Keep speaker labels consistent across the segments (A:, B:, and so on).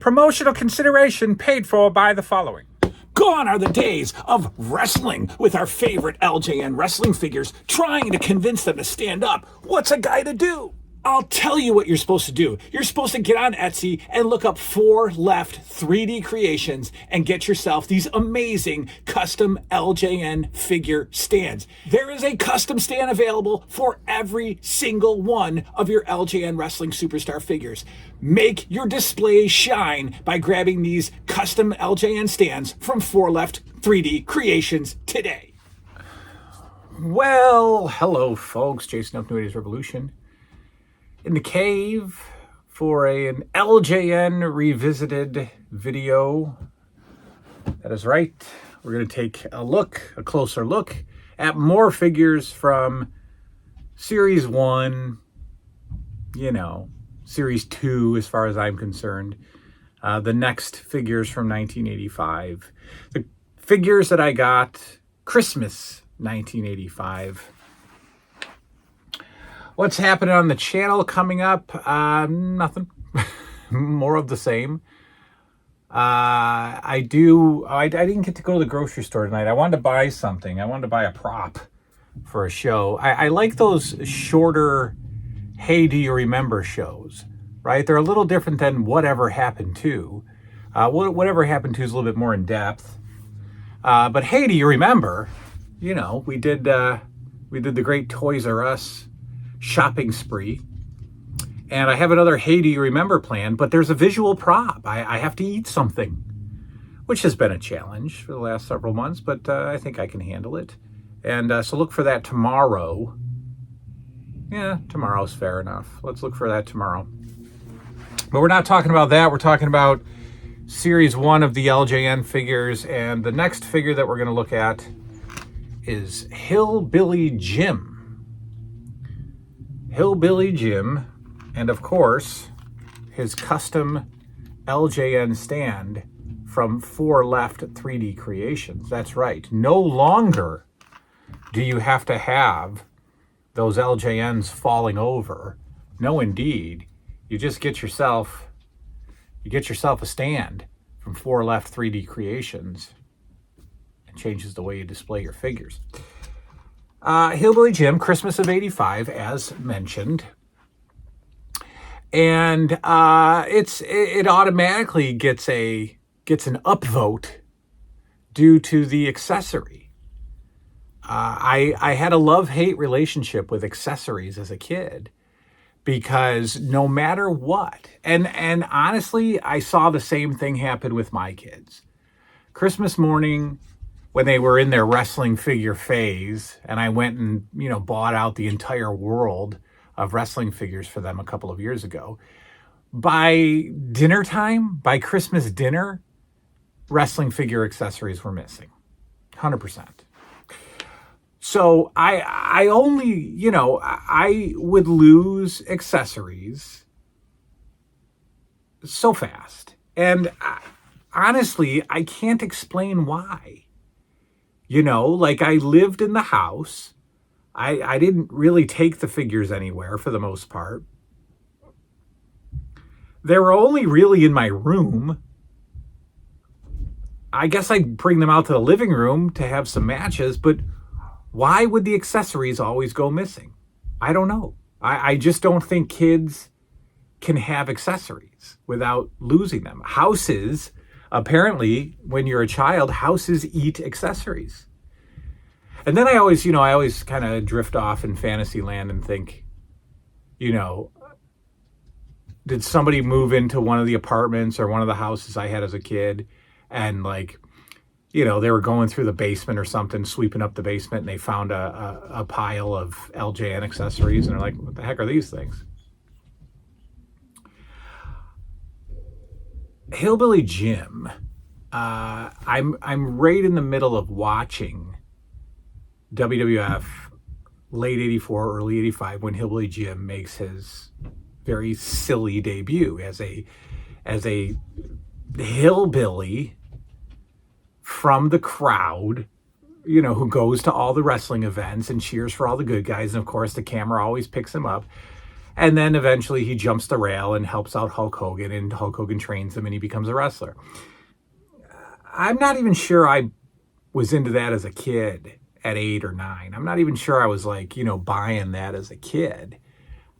A: Promotional consideration paid for by the following.
B: Gone are the days of wrestling with our favorite LJN wrestling figures, trying to convince them to stand up. What's a guy to do? I'll tell you what you're supposed to do. You're supposed to get on Etsy and look up 4 Left 3D Creations and get yourself these amazing custom LJN figure stands. There is a custom stand available for every single one of your LJN Wrestling Superstar figures. Make your display shine by grabbing these custom LJN stands from 4 Left 3D Creations today.
A: Well, hello folks, Jason of New 80s Revolution. In the cave for an LJN revisited video. That is right. We're going to take a closer look at more figures from Series 1, Series 2 as far as I'm concerned. The next figures from 1985. The figures that I got Christmas 1985. What's happening on the channel coming up? Nothing. More of the same. I didn't get to go to the grocery store tonight. I wanted to buy something. I wanted to buy a prop for a show. I like those shorter, hey, do you remember shows, right? They're a little different than Whatever Happened To. Whatever Happened To is a little bit more in depth. But hey, do you remember? We did the great Toys R Us shopping spree, and I have another hey do you remember plan, but there's a visual prop. I have to eat something, which has been a challenge for the last several months, but I think I can handle it. And so look for that tomorrow. Yeah, tomorrow's fair enough. Let's look for that tomorrow. But we're not talking about that. We're talking about Series 1 of the LJN figures, and the next figure that we're going to look at is Hillbilly Jim. Hillbilly Jim, and of course, his custom LJN stand from 4 Left 3D Creations. That's right. No longer do you have to have those LJNs falling over. No, indeed. You just get yourself a stand from 4 Left 3D Creations. It changes the way you display your figures. Hillbilly Jim, Christmas of '85, as mentioned, and it automatically gets an upvote due to the accessory. I had a love-hate relationship with accessories as a kid, because no matter what, and honestly, I saw the same thing happen with my kids. Christmas morning, when they were in their wrestling figure phase, and I went and, bought out the entire world of wrestling figures for them a couple of years ago. By dinner time, by Christmas dinner, wrestling figure accessories were missing. 100%. So I only, I would lose accessories so fast. And honestly, I can't explain why. I lived in the house. I didn't really take the figures anywhere for the most part. They were only really in my room. I guess I'd bring them out to the living room to have some matches, but why would the accessories always go missing? I don't know. I just don't think kids can have accessories without losing them. Houses, apparently, when you're a child, houses eat accessories. And then I always kind of drift off in fantasy land and think, did somebody move into one of the apartments or one of the houses I had as a kid, and they were going through the basement or something, sweeping up the basement, and they found a pile of LJN accessories, and they're like, what the heck are these things? Hillbilly Jim, I'm right in the middle of watching WWF late 84, early 85, when Hillbilly Jim makes his very silly debut as a hillbilly from the crowd, who goes to all the wrestling events and cheers for all the good guys. And of course, the camera always picks him up. And then eventually he jumps the rail and helps out Hulk Hogan, and Hulk Hogan trains him and he becomes a wrestler. I'm not even sure I was into that as a kid at 8 or 9. I'm not even sure I was like, buying that as a kid.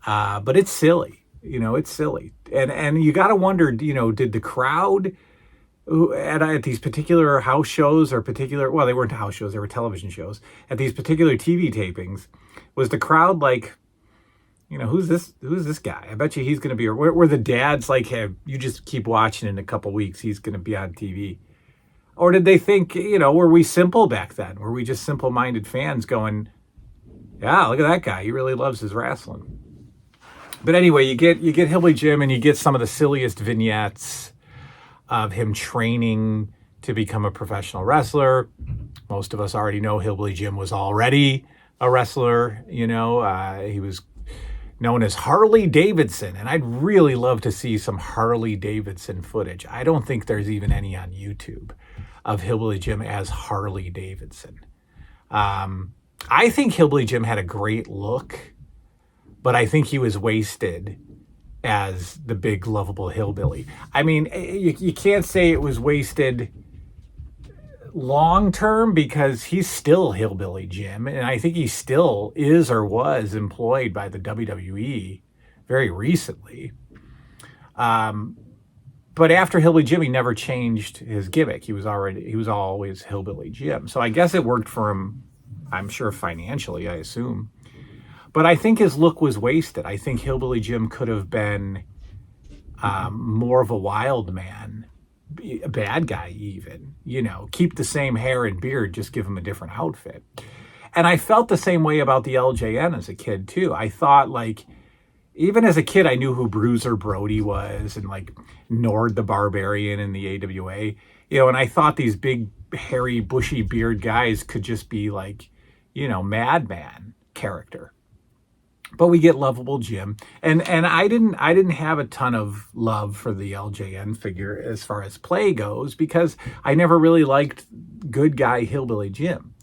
A: But it's silly, it's silly. And you got to wonder, did the crowd at these particular house shows or well, they weren't house shows, they were television shows, at these particular TV tapings, was the crowd like, who's this guy? I bet you he's going to be, where the dads like, hey, you just keep watching in a couple weeks, he's going to be on TV. Or did they think, were we simple back then? Were we just simple-minded fans going, yeah, look at that guy, he really loves his wrestling. But anyway, you get Hillbilly Jim, and you get some of the silliest vignettes of him training to become a professional wrestler. Most of us already know Hillbilly Jim was already a wrestler. He was known as Harley Davidson, and I'd really love to see some Harley Davidson footage. I don't think there's even any on YouTube of Hillbilly Jim as Harley Davidson. I think Hillbilly Jim had a great look, but I think he was wasted as the big lovable hillbilly. I mean, you can't say it was wasted long term, because he's still Hillbilly Jim, and I think he still is or was employed by the WWE very recently. But after Hillbilly Jim, he never changed his gimmick. He was always Hillbilly Jim. So I guess it worked for him, I'm sure financially, I assume. But I think his look was wasted. I think Hillbilly Jim could have been more of a wild man, a bad guy even, keep the same hair and beard, just give him a different outfit. And I felt the same way about the LJN as a kid too. I thought, like, even as a kid, I knew who Bruiser Brody was, and like Nord the Barbarian in the AWA, and I thought these big, hairy, bushy beard guys could just be like, madman character. But we get lovable Jim, and I didn't have a ton of love for the LJN figure as far as play goes, because I never really liked good guy Hillbilly Jim.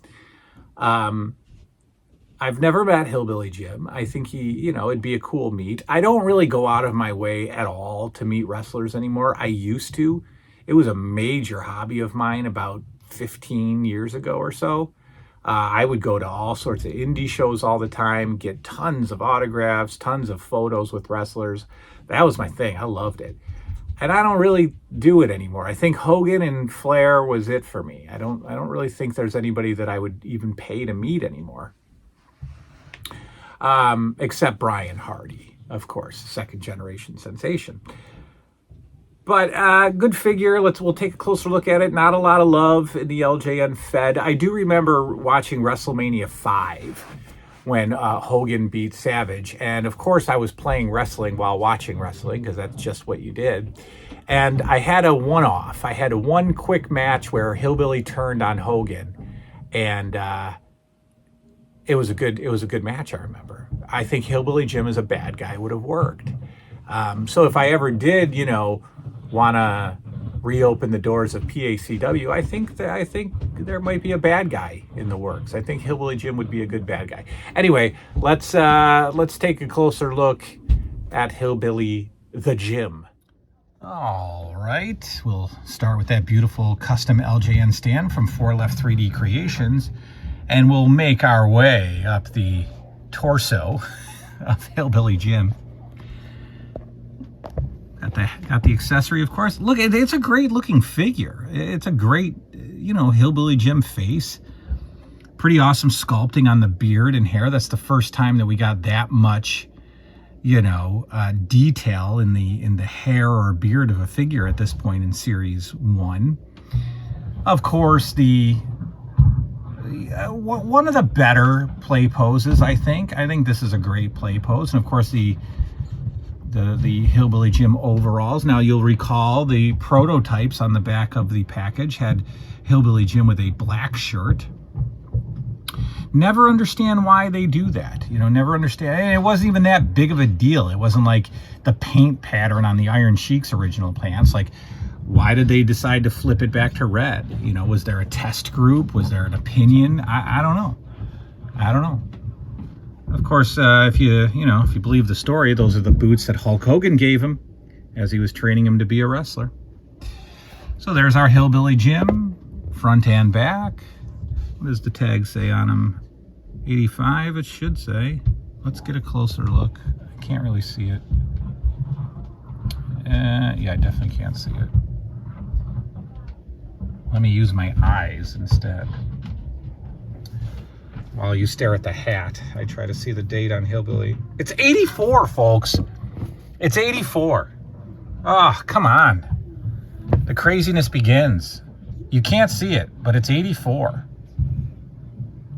A: I've never met Hillbilly Jim. I think he, it'd be a cool meet. I don't really go out of my way at all to meet wrestlers anymore. I used to. It was a major hobby of mine about 15 years ago or so. I would go to all sorts of indie shows all the time, get tons of autographs, tons of photos with wrestlers. That was my thing. I loved it. And I don't really do it anymore. I think Hogan and Flair was it for me. I don't really think there's anybody that I would even pay to meet anymore. Except Brian Hardy, of course, second generation sensation. But good figure. We'll take a closer look at it. Not a lot of love in the LJN Fed. I do remember watching WrestleMania 5 when Hogan beat Savage. And of course, I was playing wrestling while watching wrestling, because that's just what you did. And I had a one-off. I had a one quick match where Hillbilly turned on Hogan, and it was a good match. I remember. I think Hillbilly Jim as a bad guy would have worked. So if I ever did, want to reopen the doors of PACW, I think there might be a bad guy in the works. I think Hillbilly Jim would be a good bad guy. Anyway, let's take a closer look at Hillbilly the Jim. All right, we'll start with that beautiful custom LJN stand from 4 Left 3D Creations, and we'll make our way up the torso of Hillbilly Jim. Got the accessory, of course. Look, it's a great looking figure. It's a great, Hillbilly Jim face. Pretty awesome sculpting on the beard and hair. That's the first time that we got that much, detail in the hair or beard of a figure at this point in Series 1. Of course, one of the better play poses, I think. I think this is a great play pose. And of course, the Hillbilly Jim overalls. Now, you'll recall the prototypes on the back of the package had Hillbilly Jim with a black shirt. Never understand why they do that. Never understand. And it wasn't even that big of a deal. It wasn't like the paint pattern on the Iron Sheik's original pants. Like, why did they decide to flip it back to red? Was there a test group? Was there an opinion? I don't know. Of course, if you believe the story, those are the boots that Hulk Hogan gave him as he was training him to be a wrestler. So there's our Hillbilly Jim, front and back. What does the tag say on him? 85, it should say. Let's get a closer look. I can't really see it. Yeah, I definitely can't see it. Let me use my eyes instead. While you stare at the hat, I try to see the date on Hillbilly. It's 84, folks. It's 84. Oh, come on. The craziness begins. You can't see it, but it's 84.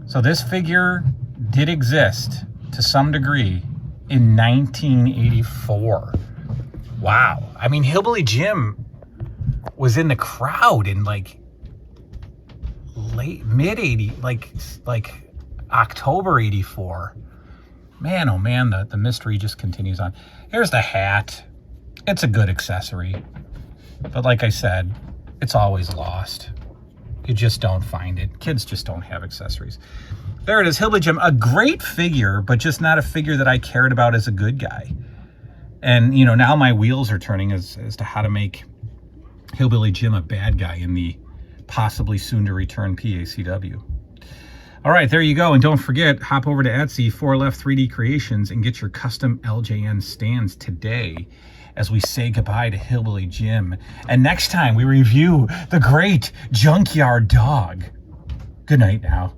A: So this figure did exist to some degree in 1984. Wow. I mean, Hillbilly Jim was in the crowd in like mid 80, like October 84. Man, oh man, the mystery just continues on. Here's the hat. It's a good accessory. But like I said, it's always lost. You just don't find it. Kids just don't have accessories. There it is, Hillbilly Jim. A great figure, but just not a figure that I cared about as a good guy. And, now my wheels are turning as to how to make Hillbilly Jim a bad guy in the possibly soon-to-return PACW. All right, there you go. And don't forget, hop over to Etsy, 4 Left 3D Creations, and get your custom LJN stands today as we say goodbye to Hillbilly Jim. And next time, we review the great Junkyard Dog. Good night now.